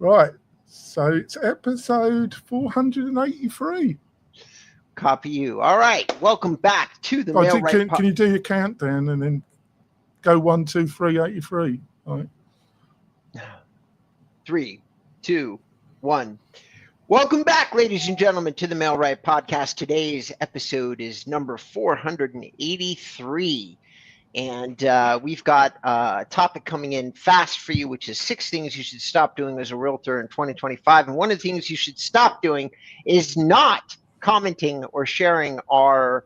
Right. So it's episode 483. Copy you. All right. Welcome back to the Mail Right Can you do your countdown and then go 1, 2, 3, 83? All right. 3, 2, 1. Welcome back, ladies and gentlemen, to the Mail Right podcast. Today's episode is number 483. And we've got a topic coming in fast for you, which is 6 things you should stop doing as a realtor in 2025. And one of the things you should stop doing is not commenting or sharing our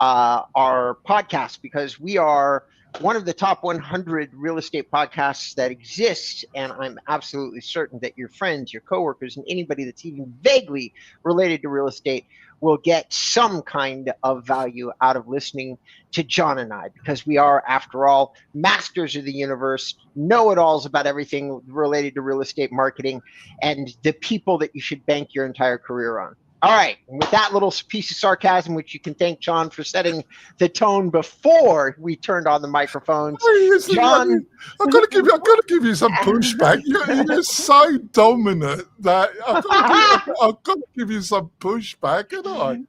podcast, because we are one of the top 100 real estate podcasts that exists. And I'm absolutely certain that your friends, your coworkers, and anybody that's even vaguely related to real estate will get some kind of value out of listening to John and I, because we are, after all, masters of the universe, know-it-alls about everything related to real estate marketing, and the people that you should bank your entire career on. All right, and with that little piece of sarcasm, which you can thank John for setting the tone before we turned on the microphones. Hey, listen, John, I've got to give you some pushback. You're so dominant that I've got to give you some pushback, haven't I?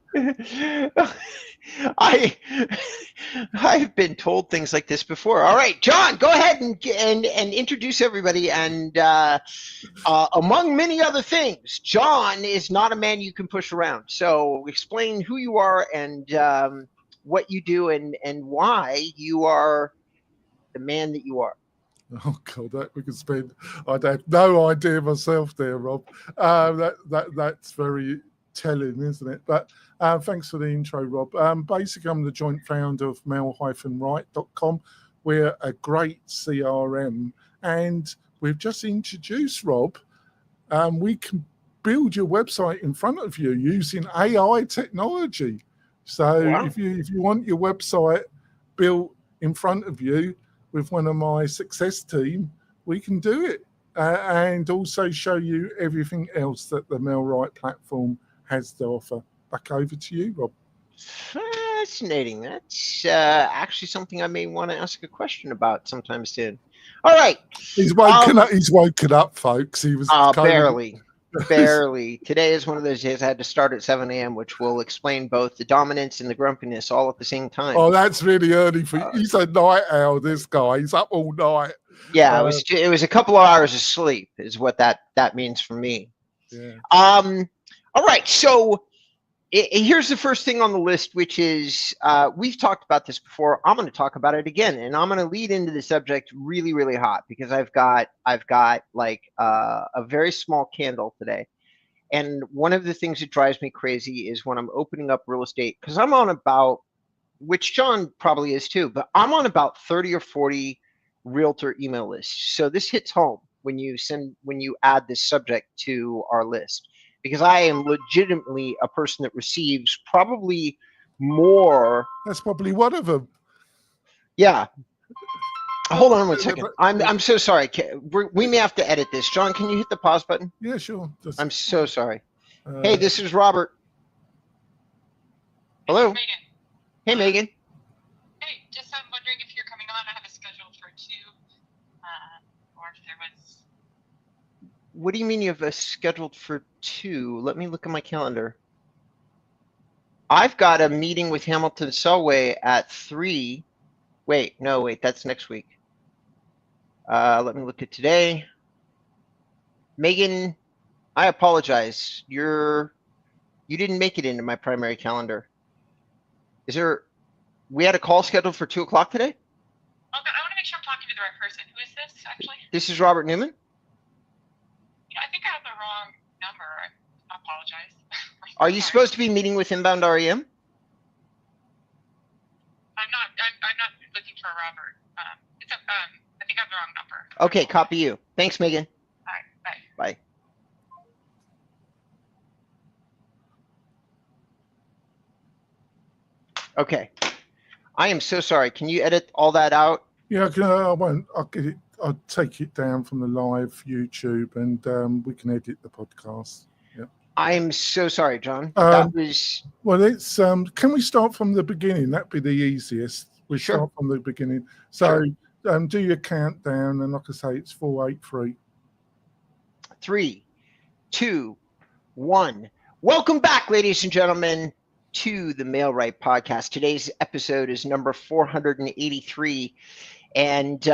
I've been told things like this before. All right, John, go ahead and introduce everybody. And among many other things, John is not a man you can push around. So explain who you are and what you do and why you are the man that you are. Oh God, that we could spend. I'd have no idea myself there, Rob. That's very telling, isn't it? But thanks for the intro, Rob. Basically, I'm the joint founder of mail-right.com. We're a great CRM, and we've just introduced, Rob. We can build your website in front of you using AI technology. So wow. if you want your website built in front of you with one of my success team, we can do it, and also show you everything else that the Mail Right platform has to offer. Back over to you, Rob. Fascinating. That's actually something I may want to ask a question about sometime soon. All right. He's woken up. He's woken up, folks. He was barely. Today is one of those days I had to start at 7 a.m., which will explain both the dominance and the grumpiness all at the same time. Oh, that's really early for you. He's a night owl, this guy. He's up all night. Yeah, it was a couple of hours of sleep is what that means for me. Yeah. All right, so here's the first thing on the list, which is we've talked about this before. I'm going to talk about it again, and I'm going to lead into the subject really, really hot, because I've got like a very small candle today. And one of the things that drives me crazy is when I'm opening up real estate, because I'm on about, which John probably is too, but I'm on about 30 or 40 realtor email lists. So this hits home when you add this subject to our list, because I am legitimately a person that receives probably more. That's probably one of them. Yeah. Hold on 1 second. I'm so sorry. We may have to edit this. John, can you hit the pause button? Yeah, sure. I'm so sorry. Hey, this is Robert. Hello. Megan. Hey, Megan. Hey, just I'm wondering if you're coming on. I have a schedule for 2, or if there was. What do you mean you have a scheduled for 2? Let me look at my calendar. I've got a meeting with Hamilton Selway at 3. Wait, that's next week. Let me look at today. Megan, I apologize. You didn't make it into my primary calendar. We had a call scheduled for 2 o'clock today? Okay, I want to make sure I'm talking to the right person. Who is this, actually? This is Robert Newman. Yeah, I think I have the wrong number. I apologize. Are you supposed to be meeting with Inbound REM? I'm not looking for Robert. I think I have the wrong number. Okay, copy you. Thanks, Megan. All right, bye. Bye. Okay. I am so sorry. Can you edit all that out? Yeah, I won't. I'll get it. I'll take it down from the live YouTube, and we can edit the podcast. Yeah. I'm so sorry, John. That was. Well, it's. Can we start from the beginning? That'd be the easiest. We Sure. start from the beginning. So, do your countdown, and like I say, it's 483. 3, 2, 1. Welcome back, ladies and gentlemen, to the Mailright Podcast. Today's episode is number 483. And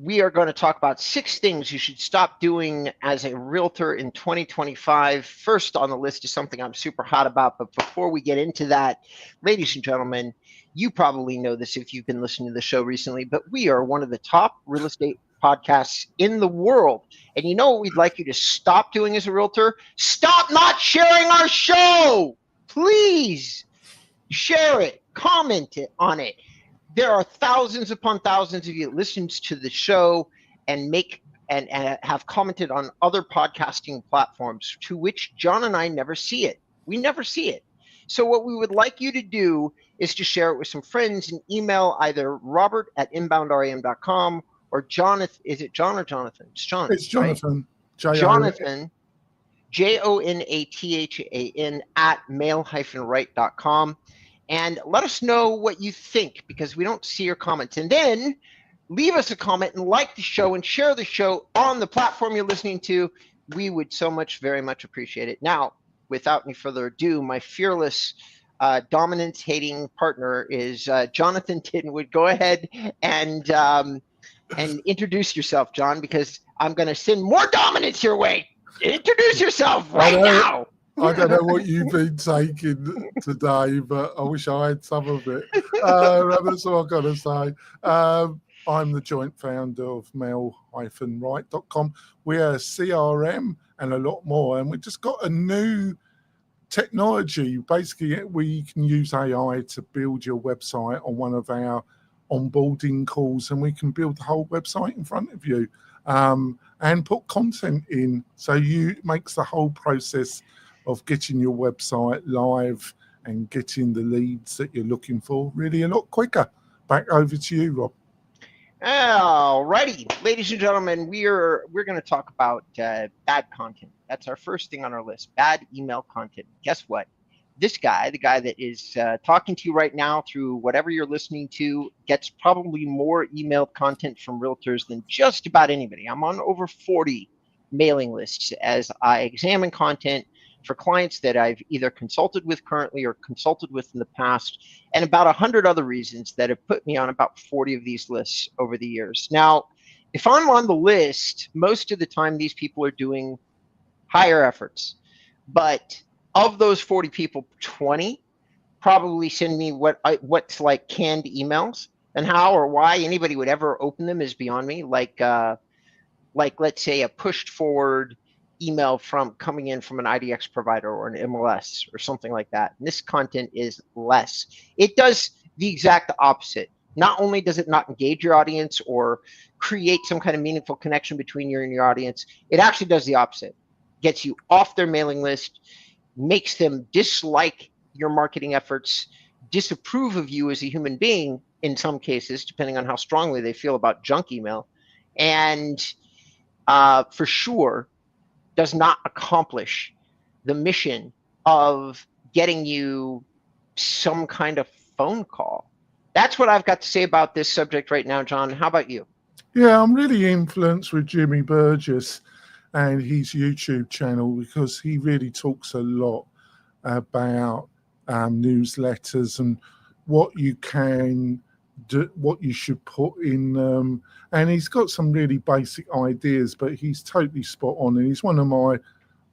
we are going to talk about 6 things you should stop doing as a realtor in 2025. First on the list is something I'm super hot about. But before we get into that, ladies and gentlemen, you probably know this if you've been listening to the show recently, but we are one of the top real estate podcasts in the world. And you know what we'd like you to stop doing as a realtor? Stop not sharing our show. Please share it, comment on it. There are thousands upon thousands of you that listens to the show and have commented on other podcasting platforms to which John and I never see it. We never see it. So what we would like you to do is to share it with some friends and email either robert@inboundram.com or Jonathan. Is it John or Jonathan? It's John. It's Jonathan. Right? Jonathan, Jonathan @mail-right.com. And let us know what you think, because we don't see your comments. And then leave us a comment and like the show and share the show on the platform you're listening to. We would so much, very much appreciate it. Now, without any further ado, my fearless, dominance-hating partner is Jonathan Tiddenwood. Go ahead and introduce yourself, John, because I'm going to send more dominance your way. Introduce yourself right now. I don't know what you've been taking today, but I wish I had some of it. That's all I've got to say. I'm the joint founder of mail-right.com. We're a CRM and a lot more, and we've just got a new technology. Basically, we can use AI to build your website on one of our onboarding calls, and we can build the whole website in front of you and put content in. So it makes the whole process of getting your website live and getting the leads that you're looking for really a lot quicker. Back over to you, Rob. All righty, ladies and gentlemen, we're going to talk about bad content. That's our first thing on our list, bad email content. Guess what? This guy, the guy that is talking to you right now through whatever you're listening to, gets probably more email content from realtors than just about anybody. I'm on over 40 mailing lists as I examine content for clients that I've either consulted with currently or consulted with in the past, and about 100 other reasons that have put me on about 40 of these lists over the years. Now, if I'm on the list, most of the time these people are doing higher efforts. But of those 40 people, 20 probably send me what's like canned emails, and how or why anybody would ever open them is beyond me. Like let's say a pushed forward email coming in from an IDX provider or an MLS or something like that. And this content is less. It does the exact opposite. Not only does it not engage your audience or create some kind of meaningful connection between you and your audience, it actually does the opposite. Gets you off their mailing list, makes them dislike your marketing efforts, disapprove of you as a human being in some cases, depending on how strongly they feel about junk email, and for sure does not accomplish the mission of getting you some kind of phone call. That's what I've got to say about this subject right now, John. How about you? Yeah, I'm really influenced with Jimmy Burgess and his YouTube channel, because he really talks a lot about newsletters and what you can do, what you should put in them. And he's got some really basic ideas, but he's totally spot on. And he's one of my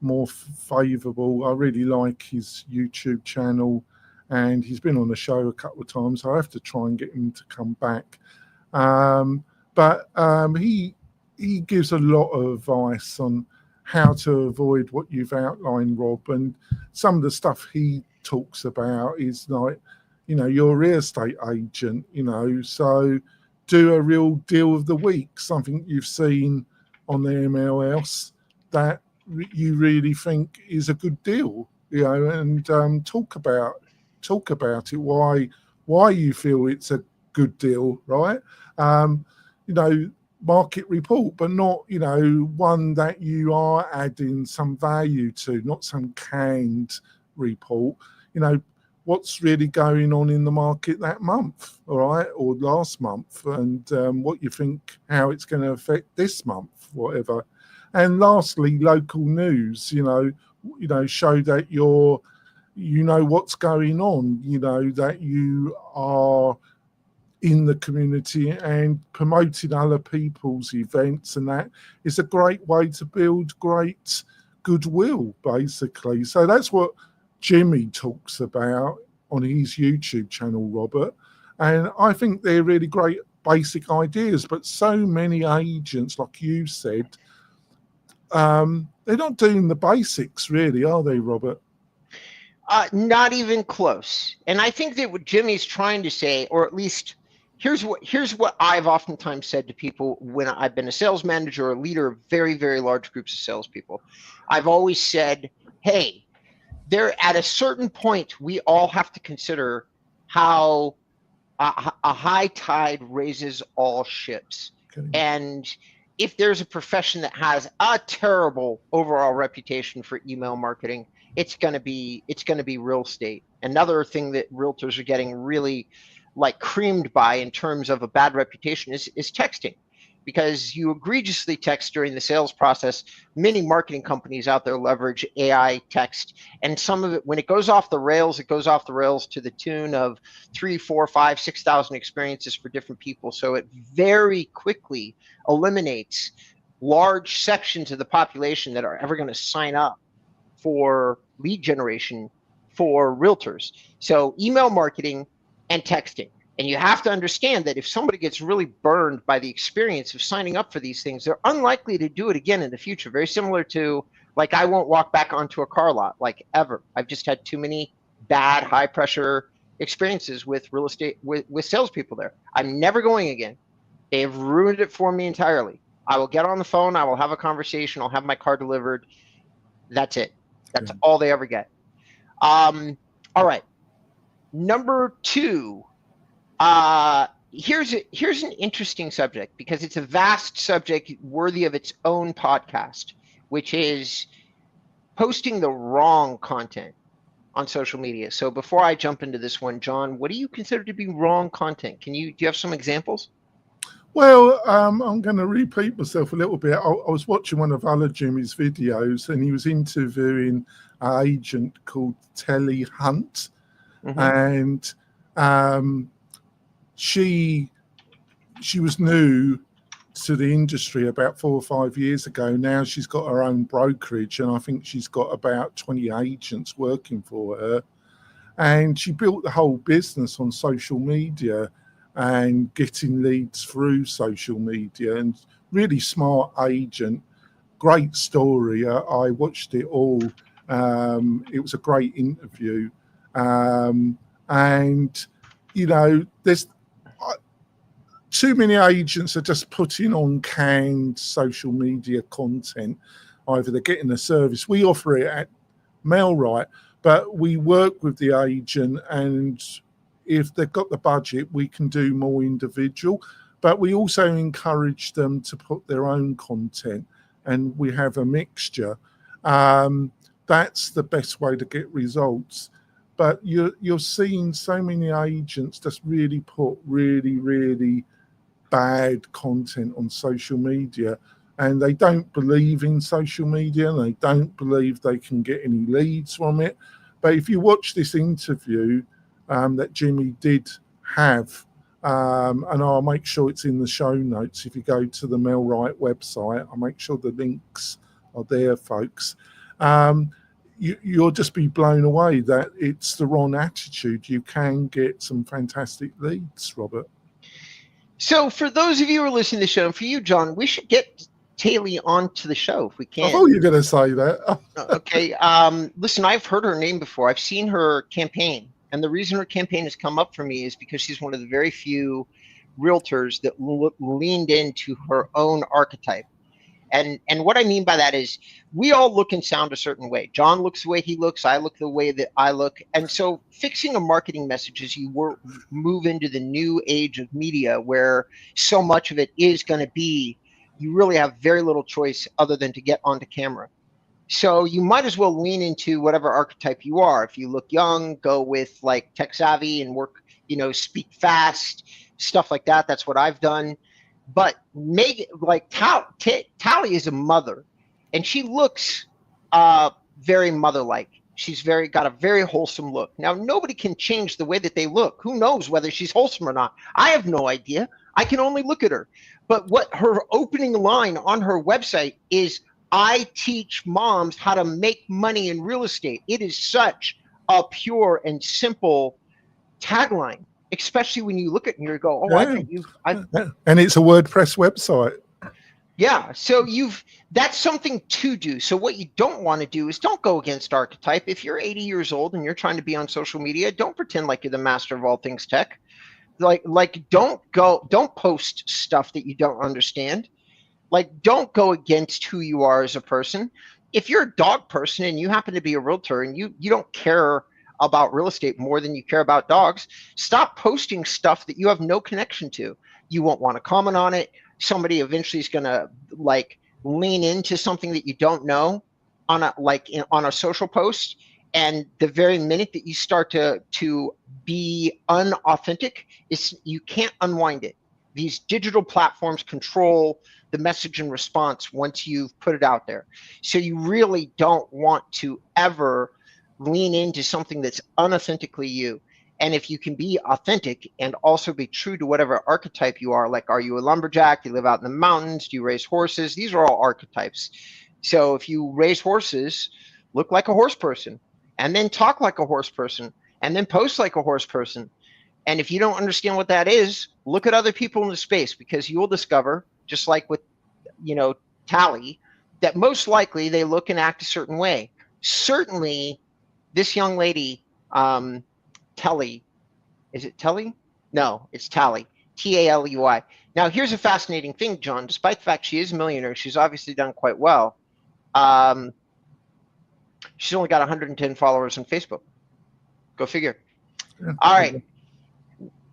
more favorable. I really like his YouTube channel, and he's been on the show a couple of times. I have to try and get him to come back. But he gives a lot of advice on how to avoid what you've outlined, Rob. And some of the stuff he talks about is like, you're a real estate agent, so do a real deal of the week, something you've seen on the MLS that you really think is a good deal, and talk about it, why you feel it's a good deal, right? Market report, but not, one that you are adding some value to, not some canned report. What's really going on in the market that month, all right, or last month, and what you think, how it's going to affect this month, whatever. And lastly, local news, show that you know what's going on, that you are in the community and promoting other people's events, and that is a great way to build great goodwill, basically. So that's what Jimmy talks about on his YouTube channel, Robert. And I think they're really great basic ideas, but so many agents, like you said, they're not doing the basics really, are they, Robert? Not even close. And I think that what Jimmy's trying to say, or at least here's what I've oftentimes said to people when I've been a sales manager or a leader of very, very large groups of salespeople. I've always said, hey, there at a certain point, we all have to consider how a high tide raises all ships. Okay. And if there's a profession that has a terrible overall reputation for email marketing, it's going to be real estate. Another thing that realtors are getting really like creamed by in terms of a bad reputation is texting, because you egregiously text during the sales process. Many marketing companies out there leverage AI text, and some of it, when it goes off the rails, it goes off the rails to the tune of 3, 4, 5, 6,000 experiences for different people. So it very quickly eliminates large sections of the population that are ever going to sign up for lead generation for realtors. So email marketing and texting. And you have to understand that if somebody gets really burned by the experience of signing up for these things, they're unlikely to do it again in the future. Very similar to, like, I won't walk back onto a car lot, like, ever. I've just had too many bad, high pressure experiences with real estate, with salespeople there. I'm never going again. They have ruined it for me entirely. I will get on the phone, I will have a conversation, I'll have my car delivered. That's it. That's all they ever get. All right. Number 2. Here's an interesting subject, because it's a vast subject worthy of its own podcast, which is posting the wrong content on social media. So before I jump into this one, John, what do you consider to be wrong content? Do you have some examples? Well, I'm going to repeat myself a little bit. I was watching one of other Jimmy's videos, and he was interviewing an agent called Telly Hunt, and she was new to the industry about 4 or 5 years ago. Now she's got her own brokerage, and I think she's got about 20 agents working for her. And she built the whole business on social media and getting leads through social media, and really smart agent. Great story. I watched it all. It was a great interview. And, there's too many agents are just putting on canned social media content. Either they're getting a service. We offer it at Mailrite, but we work with the agent, and if they've got the budget, we can do more individual, but we also encourage them to put their own content, and we have a mixture. That's the best way to get results. But you're seeing so many agents just really put really bad content on social media, and they don't believe in social media, and they don't believe they can get any leads from it. But if you watch this interview that Jimmy did have, and I'll make sure it's in the show notes. If you go to the Mailrite website, I'll make sure the links are there, folks. You'll just be blown away that it's the wrong attitude. You can get some fantastic leads, Robert. So for those of you who are listening to the show, and for you, John, we should get Taylor onto the show if we can. I thought you were going to say that. Okay. Listen, I've heard her name before. I've seen her campaign. And the reason her campaign has come up for me is because she's one of the very few realtors that leaned into her own archetype. And what I mean by that is we all look and sound a certain way. John looks the way he looks. I look the way that I look. And so fixing a marketing message as you move into the new age of media, where so much of it is going to be, you really have very little choice other than to get onto camera. So you might as well lean into whatever archetype you are. If you look young, go with like tech savvy and work, speak fast, stuff like that. That's what I've done. But Tally is a mother, and she looks very mother-like. She's got a very wholesome look. Now, nobody can change the way that they look. Who knows whether she's wholesome or not? I have no idea. I can only look at her. But what her opening line on her website is, I teach moms how to make money in real estate. It is such a pure and simple tagline, especially when you look at it and you go, oh, yeah. And it's a WordPress website. Yeah, so that's something to do. So what you don't want to do is don't go against archetype. If you're 80 years old and you're trying to be on social media, don't pretend like you're the master of all things tech. Like don't post stuff that you don't understand. Like, don't go against who you are as a person. If you're a dog person and you happen to be a realtor and you don't care about real estate more than you care about dogs, stop posting stuff that you have no connection to. You won't want to comment on it. Somebody eventually is going to lean into something that you don't know on a social post. And the very minute that you start to be unauthentic, you can't unwind it. These digital platforms control the message and response once you've put it out there. So you really don't want to ever lean into something that's unauthentically you. And if you can be authentic and also be true to whatever archetype you are, like, are you a lumberjack? Do you live out in the mountains? Do you raise horses? These are all archetypes. So if you raise horses, look like a horse person, and then talk like a horse person, and then post like a horse person. And if you don't understand what that is, look at other people in the space, because you will discover, just like with, Tally, that most likely they look and act a certain way. Certainly, this young lady, Telly, is it Telly? No, it's Tally, T-A-L-E-Y. Now, here's a fascinating thing, John. Despite the fact she is a millionaire, she's obviously done quite well. She's only got 110 followers on Facebook. Go figure. Yeah. All right.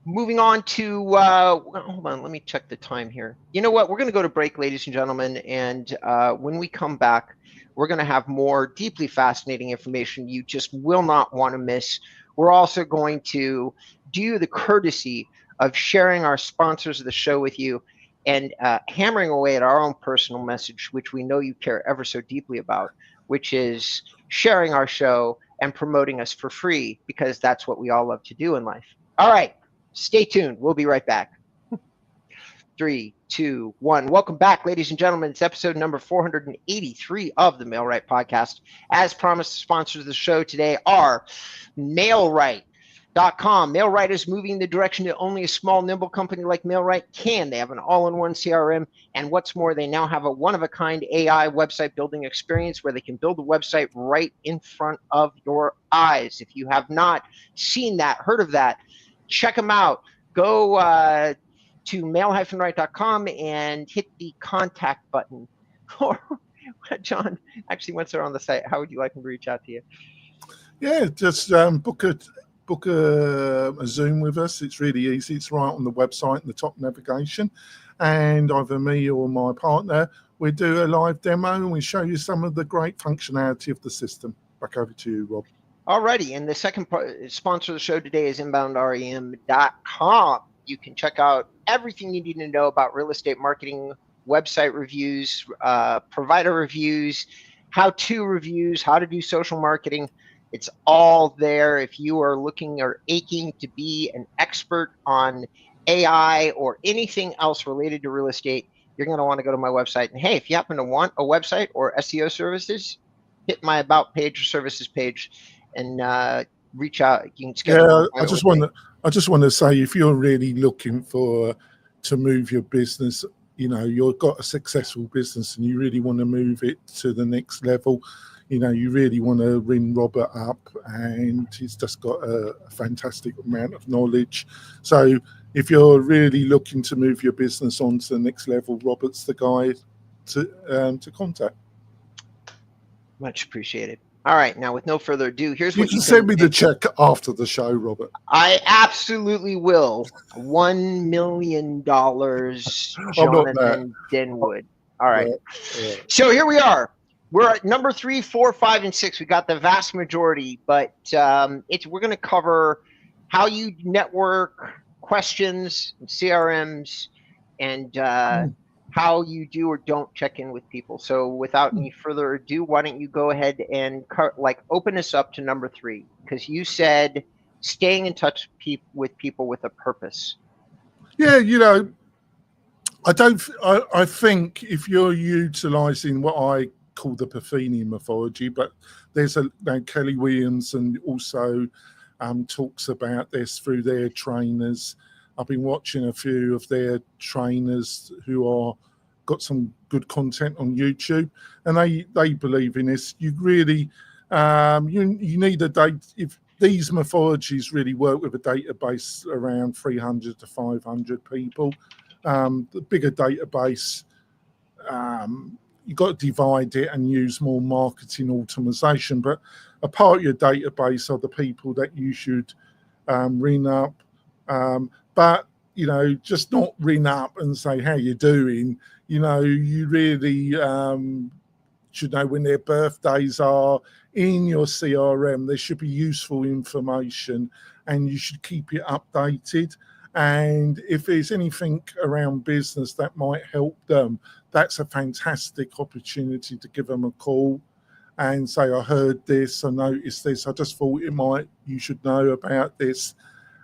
Moving on to, hold on, let me check the time here. You know what? We're going to go to break, ladies and gentlemen. And when we come back, we're going to have more deeply fascinating information you just will not want to miss. We're also going to do you the courtesy of sharing our sponsors of the show with you and hammering away at our own personal message, which we know you care ever so deeply about, which is sharing our show and promoting us for free, because that's what we all love to do in life. All right. Stay tuned. We'll be right back. 3, 2, 1. Welcome back, ladies and gentlemen. It's episode number 483 of the MailRight podcast. As promised, the sponsors of the show today are MailRight.com. MailRight is moving in the direction that only a small, nimble company like MailRight can. They have an all-in-one CRM, and what's more, they now have a one-of-a-kind AI website building experience where they can build a website right in front of your eyes. If you have not seen that, heard of that, check them out. Go to mail-right.com and hit the contact button. Or John, actually, once they're on the site, how would you like them to reach out to you? Yeah, just book a Zoom with us. It's really easy. It's right on the website in the top navigation. And either me or my partner, we do a live demo and we show you some of the great functionality of the system. Back over to you, Rob. Alrighty, and the second sponsor of the show today is inboundrem.com. You can check out everything you need to know about real estate marketing, website reviews, provider reviews, how-to reviews, how to do social marketing. It's all there. If you are looking or aching to be an expert on AI or anything else related to real estate, you're going to want to go to my website. And hey, if you happen to want a website or SEO services, hit my About page or services page and reach out. You can schedule. Yeah, I just want to say, if you're really looking to move your business, you've got a successful business and you really want to move it to the next level, you really want to ring Robert up, and he's just got a fantastic amount of knowledge. So if you're really looking to move your business on to the next level, Robert's the guy to contact. Much appreciated. All right, now with no further ado, here's what you can send me the check after the show, Robert. I absolutely will. $1 million, Jonathan Denwood. All right. So here we are. We're at number 3, 4, 5, and 6. We got the vast majority, but we're going to cover how you network, questions, CRMs, and how you do or don't check in with people. So without any further ado, why don't you go ahead and open us up to number 3, because you said staying in touch with people with a purpose. Yeah, I think if you're utilizing what I call the Buffini mythology, but there's Kelly Williamson also talks about this through their trainers. I've been watching a few of their trainers who are got some good content on YouTube, and they believe in this. You really you need a date. If these mythologies really work with a database around 300 to 500 people, the bigger database, you've got to divide it and use more marketing automation. But a part of your database are the people that you should ring up. But, just not ring up and say, how you doing? You really should know when their birthdays are in your CRM. There should be useful information, and you should keep it updated. And if there's anything around business that might help them, that's a fantastic opportunity to give them a call and say, I heard this, I noticed this, I just thought you should know about this.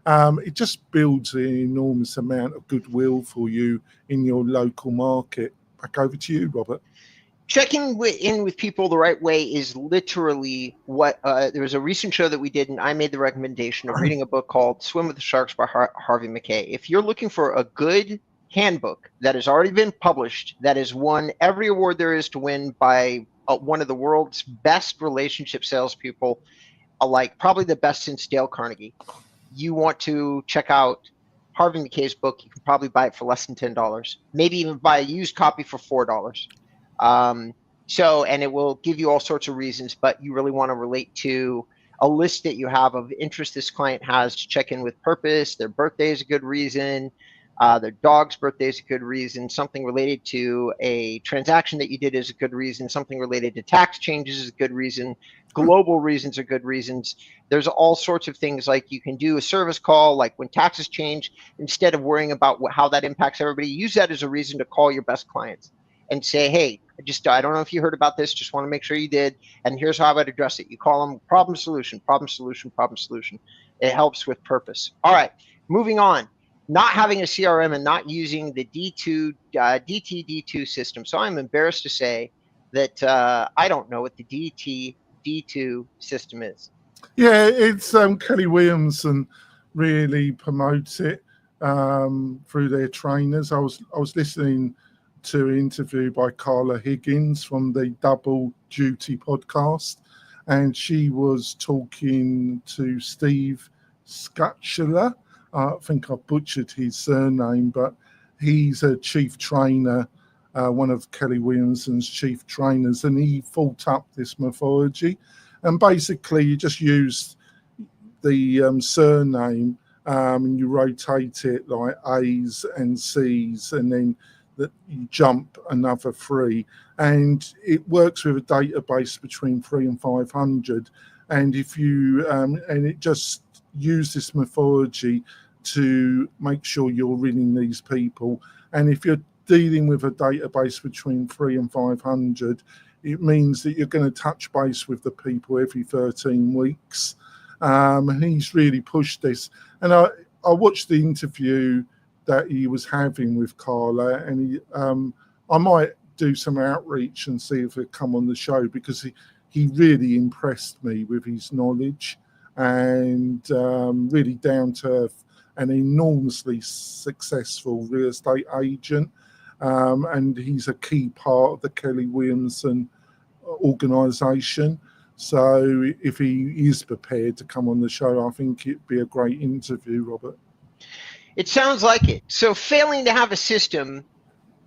It just builds an enormous amount of goodwill for you in your local market. Back over to you, Robert. Checking in with people the right way is literally what there was a recent show that we did, and I made the recommendation of reading a book called Swim with the Sharks by Harvey Mackay. If you're looking for a good handbook that has already been published, that has won every award there is to win by one of the world's best relationship salespeople, like probably the best since Dale Carnegie, you want to check out Harvey Mackay's book. You can probably buy it for less than $10, maybe even buy a used copy for $4. And it will give you all sorts of reasons, but you really want to relate to a list that you have of interest this client has to check in with purpose. Their birthday is a good reason. Their dog's birthday is a good reason. Something related to a transaction that you did is a good reason. Something related to tax changes is a good reason. Global reasons are good reasons. There's all sorts of things, like you can do a service call, like when taxes change, instead of worrying about how that impacts everybody, use that as a reason to call your best clients and say, hey, I don't know if you heard about this, just want to make sure you did, and here's how I would address it. You call them problem, solution, problem, solution, problem, solution. It helps with purpose. All right, moving on. Not having a CRM and not using the DT-D2 system. So I'm embarrassed to say that I don't know what the DT-D2 system is. Yeah, it's Kelly Williamson really promotes it through their trainers. I was listening to an interview by Carla Higgins from the Double Duty podcast, and she was talking to Steve Scutchler. I think I butchered his surname, but he's a chief trainer, one of Kelly Williamson's chief trainers, and he thought up this mythology. And basically, you just use the surname and you rotate it like A's and C's, and then that you jump another 3, and it works with a database between 3 and 500. And if you and it just use this mythology to make sure you're ringing these people. And if you're dealing with a database between 3 and 500, it means that you're going to touch base with the people every 13 weeks. He's really pushed this. And I watched the interview that he was having with Carla, and I might do some outreach and see if he'll come on the show, because he really impressed me with his knowledge, and really down to earth, an enormously successful real estate agent, and he's a key part of the Kelly Williamson organisation. So if he is prepared to come on the show, I think it'd be a great interview, Robert. It sounds like it. So failing to have a system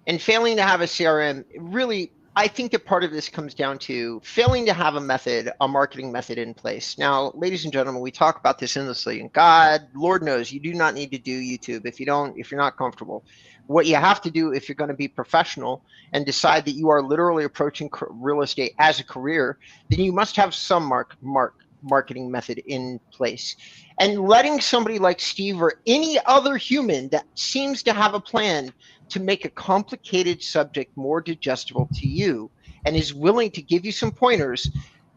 and failing to have a CRM, really, I think that part of this comes down to failing to have a marketing method in place. Now, ladies and gentlemen, we talk about this endlessly, and Lord knows, you do not need to do YouTube if you're not comfortable. What you have to do, if you're going to be professional and decide that you are literally approaching real estate as a career, then you must have some marketing method in place. And letting somebody like Steve or any other human that seems to have a plan to make a complicated subject more digestible to you and is willing to give you some pointers,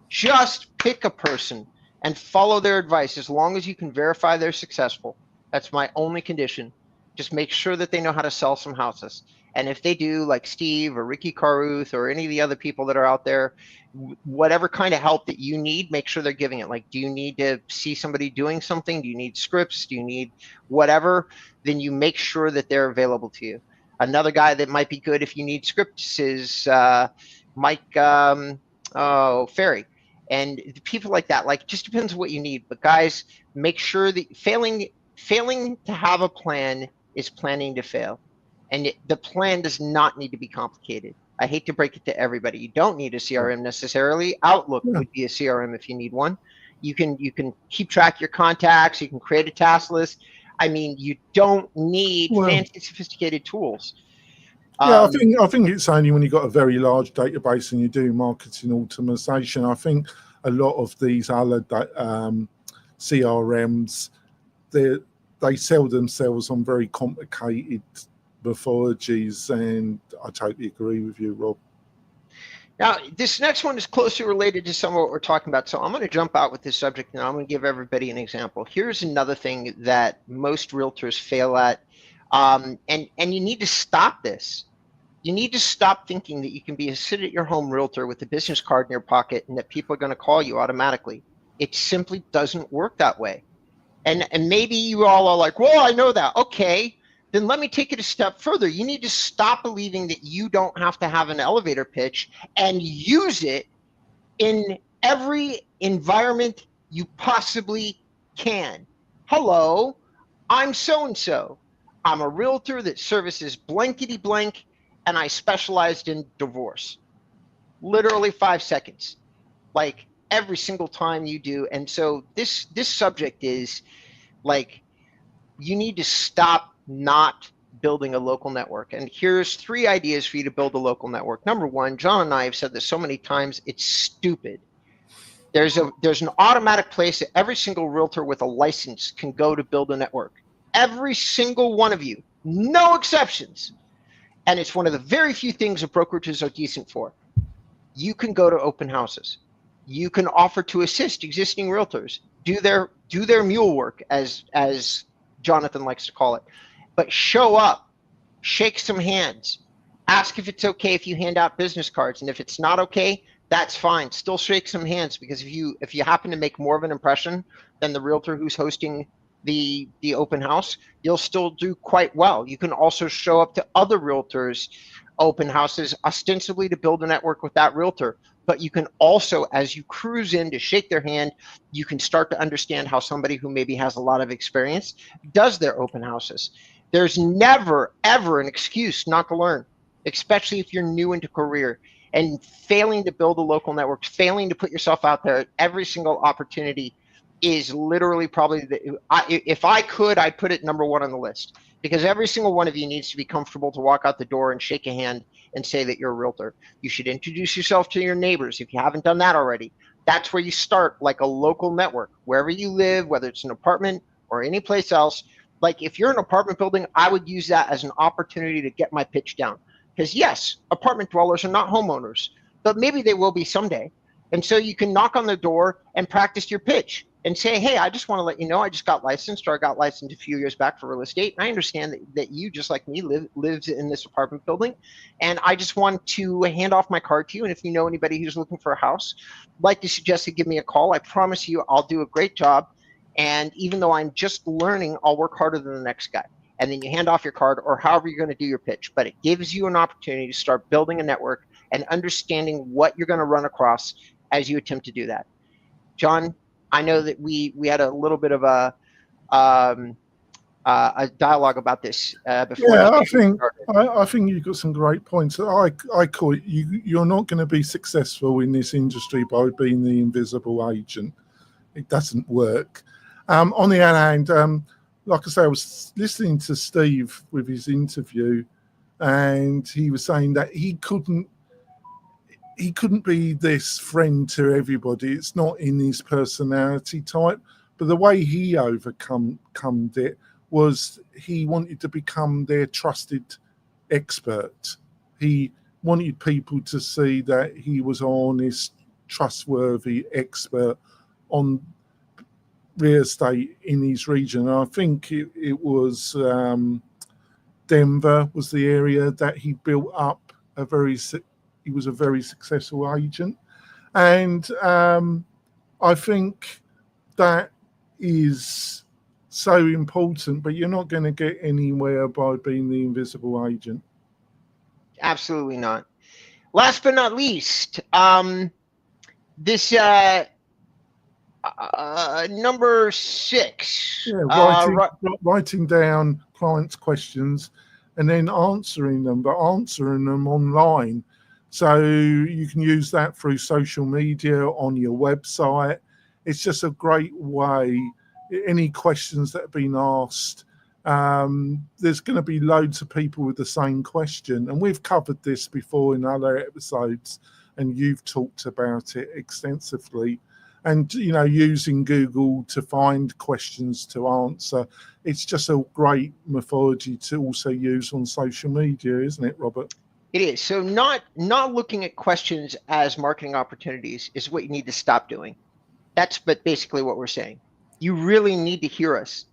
just pick a person and follow their advice as long as you can verify they're successful. That's my only condition. Just make sure that they know how to sell some houses. And if they do, like Steve or Ricky Caruth or any of the other people that are out there, whatever kind of help that you need, make sure they're giving it. Like, do you need to see somebody doing something? Do you need scripts? Do you need whatever? Then you make sure that they're available to you. Another guy that might be good if you need scripts is Mike Ferry. And people like that, like, just depends on what you need. But guys, make sure that failing to have a plan is planning to fail. And the plan does not need to be complicated. I hate to break it to everybody. You don't need a CRM necessarily. Outlook would be a CRM if you need one. You can keep track of your contacts. You can create a task list. I mean, you don't need fancy, sophisticated tools. Yeah, I think it's only when you've got a very large database and you do marketing automation. I think a lot of these other CRMs, they sell themselves on very complicated mythologies, and I totally agree with you, Rob. Now, this next one is closely related to some of what we're talking about, so I'm going to jump out with this subject, and I'm going to give everybody an example. Here's another thing that most realtors fail at, and you need to stop this. You need to stop thinking that you can be a sit-at-your-home realtor with a business card in your pocket and that people are going to call you automatically. It simply doesn't work that way. And maybe you all are like, well, I know that. Okay, then let me take it a step further. You need to stop believing that you don't have to have an elevator pitch and use it in every environment you possibly can. Hello, I'm so-and-so. I'm a realtor that services blankety blank, and I specialized in divorce. Literally 5 seconds, like every single time you do. And so this subject is like, you need to stop not building a local network. And here's 3 ideas for you to build a local network. Number 1, John and I have said this so many times, it's stupid. There's an automatic place that every single realtor with a license can go to build a network. Every single one of you, no exceptions. And it's one of the very few things that brokerages are decent for. You can go to open houses. You can offer to assist existing realtors, do their mule work, as Jonathan likes to call it. But show up, shake some hands, ask if it's okay if you hand out business cards, and if it's not okay, that's fine. Still shake some hands, because if you happen to make more of an impression than the realtor who's hosting the open house, you'll still do quite well. You can also show up to other realtors' open houses ostensibly to build a network with that realtor. But you can also, as you cruise in to shake their hand, you can start to understand how somebody who maybe has a lot of experience does their open houses. There's never, ever an excuse not to learn, especially if you're new into career. And failing to build a local network, failing to put yourself out there at every single opportunity is literally probably, if I could, I'd put it number 1 on the list. Because every single one of you needs to be comfortable to walk out the door and shake a hand and say that you're a realtor. You should introduce yourself to your neighbors if you haven't done that already. That's where you start, like a local network. Wherever you live, whether it's an apartment or any place else, like if you're in an apartment building, I would use that as an opportunity to get my pitch down. Because yes, apartment dwellers are not homeowners, but maybe they will be someday. And so you can knock on their door and practice your pitch and say, hey, I just want to let you know I just got licensed, or I got licensed a few years back for real estate. And I understand that you, just like me, lives in this apartment building. And I just want to hand off my card to you. And if you know anybody who's looking for a house, I'd like to suggest to give me a call. I promise you I'll do a great job. And even though I'm just learning, I'll work harder than the next guy. And then you hand off your card, or however you're going to do your pitch. But it gives you an opportunity to start building a network and understanding what you're going to run across as you attempt to do that. John, I know that we had a little bit of a dialogue about this before. Yeah, I think you've got some great points. I call it, you're not going to be successful in this industry by being the invisible agent. It doesn't work. On the other hand, like I say, I was listening to Steve with his interview, and he was saying that he he couldn't be this friend to everybody. It's not in his personality type. But the way he overcome it was he wanted to become their trusted expert. He wanted people to see that he was an honest, trustworthy expert on real estate in his region. And I think it was Denver was the area that he built up he was a very successful agent. And I think that is so important, but you're not going to get anywhere by being the invisible agent. Absolutely not. Last but not least, this number 6. Yeah, writing down clients' questions and then answering them, but answering them online. So you can use that through social media, on your website. It's just a great way. Any questions that have been asked, there's going to be loads of people with the same question. And we've covered this before in other episodes, and you've talked about it extensively. And, using Google to find questions to answer, it's just a great methodology to also use on social media, isn't it, Robert? It is. So not looking at questions as marketing opportunities is what you need to stop doing. That's basically what we're saying. You really need to hear us.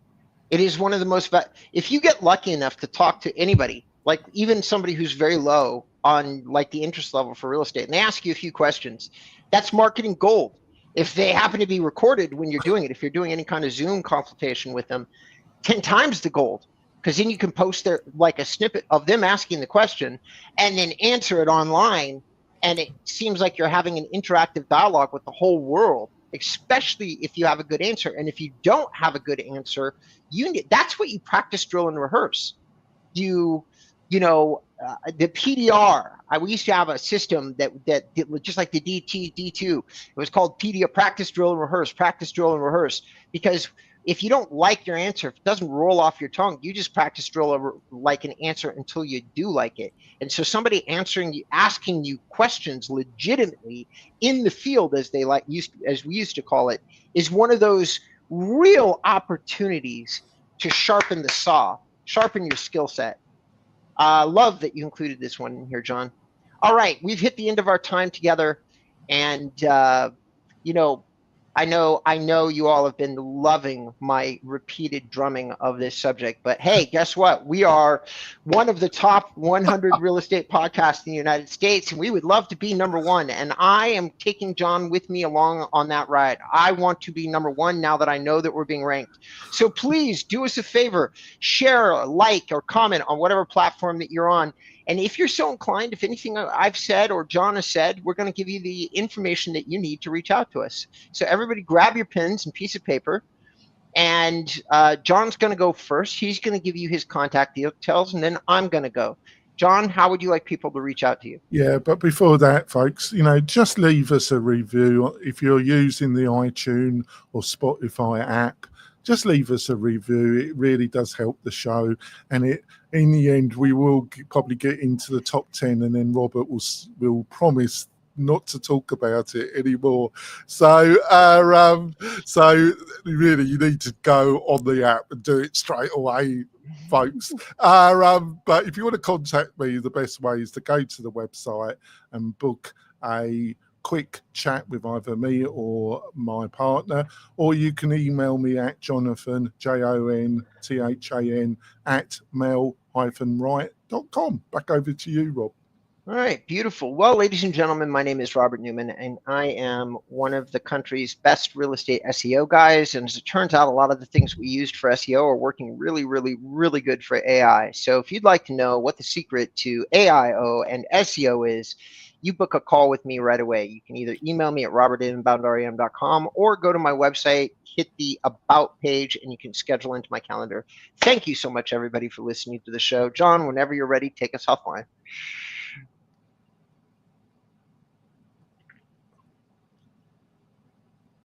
It is one of the most, if you get lucky enough to talk to anybody, like even somebody who's very low on like the interest level for real estate, and they ask you a few questions, that's marketing gold. If they happen to be recorded when you're doing it, if you're doing any kind of Zoom consultation with them, 10 times the gold, because then you can post like a snippet of them asking the question and then answer it online. And it seems like you're having an interactive dialogue with the whole world, especially if you have a good answer. And if you don't have a good answer, that's what you practice, drill, and rehearse. The PDR. We used to have a system that just like the D2. It was called PDR, practice, drill, and rehearse. Practice, drill, and rehearse. Because if you don't like your answer, if it doesn't roll off your tongue, you just practice, drill, like an answer until you do like it. And so somebody asking you questions legitimately in the field, as we used to call it, is one of those real opportunities to sharpen the saw, sharpen your skill set. Love that you included this one in here, John. All right, we've hit the end of our time together, and I know you all have been loving my repeated drumming of this subject, but hey, guess what? We are one of the top 100 real estate podcasts in the United States, and we would love to be number 1. And I am taking John with me along on that ride. I want to be number 1 now that I know that we're being ranked. So please do us a favor, share, like, or comment on whatever platform that you're on. And if you're so inclined, if anything I've said or John has said, we're going to give you the information that you need to reach out to us. So everybody grab your pens and piece of paper. And John's going to go first. He's going to give you his contact details, and then I'm going to go. John, how would you like people to reach out to you? Yeah, but before that, folks, just leave us a review. If you're using the iTunes or Spotify app, just leave us a review. It really does help the show. And in the end, we will probably get into the top 10, and then Robert will promise not to talk about it anymore. So really, you need to go on the app and do it straight away, folks. But if you want to contact me, the best way is to go to the website and book a quick chat with either me or my partner, or you can email me at Jonathan, JONTHAN, @mail-right.com. Back over to you, Rob. All right, beautiful. Well, ladies and gentlemen, my name is Robert Newman, and I am one of the country's best real estate SEO guys. And as it turns out, a lot of the things we used for SEO are working really, really, really good for AI. So if you'd like to know what the secret to AIO and SEO is, you book a call with me right away. You can either email me at robert@inboundrem.com or go to my website, hit the About page, and you can schedule into my calendar. Thank you so much, everybody, for listening to the show. John, whenever you're ready, take us offline.